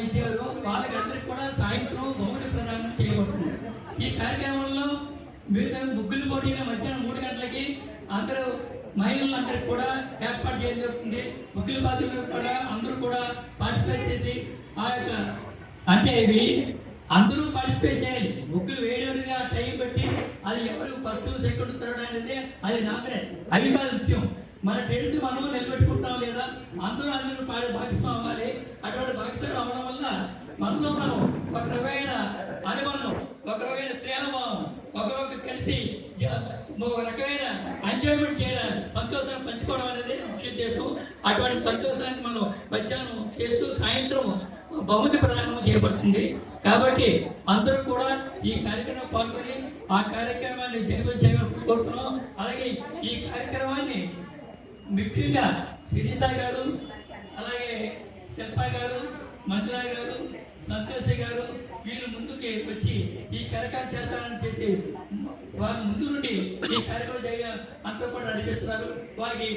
ఇచ్చారు. వాళ్ళకందరికి కూడా సాయంత్రం బహుమతి ప్రదానం చేయబడుతుంది. ఈ కార్యక్రమంలో ముగ్గుల పోటీల మధ్యాహ్నం 3 గంటలకి అందరూ మహిళలందరికీ కూడా ఏర్పాటు చేయడం జరుగుతుంది. ముగ్గుల బాధ్యులు కూడా అందరూ కూడా పార్టిసిపేట్ చేసి ఆ యొక్క అంటే ఇవి అందరూ పార్టిసిపేట్ చేయాలి. ముగ్గులు వేయడానికి ఆ టైం పెట్టి అది ఎవరు ఫస్ట్ సెకండ్ థర్డ్ అనేది అది నామరే అవి కాదు ముఖ్యం. మన టెన్త్ మనం నిలబెట్టుకుంటాం లేదా అందరూ భాగస్వామ్యం అవ్వాలి. అటువంటి భాగస్వామ్యం అవ్వడం వల్ల మనలో మనం ఒక రకమైన అనుబంధం, ఒక రకమైన స్నేహభావం, ఒకరొకరు కలిసి ఒక రకమైన ఎంజాయ్మెంట్ చేయడం, సంతోషాన్ని పంచుకోవడం అనేది ముఖ్య ఉద్దేశం. అటువంటి సంతోషాన్ని మనం మధ్యాహ్నం చేస్తూ సాయంత్రం బహుమతి ప్రదానం చేయబడుతుంది. కాబట్టి అందరూ కూడా ఈ కార్యక్రమం పాల్గొని ఆ కార్యక్రమాన్ని జయప్రదం చేయాలని కోరుతున్నాం. అలాగే ఈ కార్యక్రమాన్ని ముఖ్యంగా శిరీష గారు, అలాగే శిల్ప గారు, మంజుల గారు, సంతోష్ గారు వీళ్ళు ముందుకి వచ్చి ఈ కార్యక్రమం చేస్తారని చెప్పి వారి ముందు నుండి ఈ కార్యక్రమం అంతా కూడా నడిపిస్తున్నారు. వారికి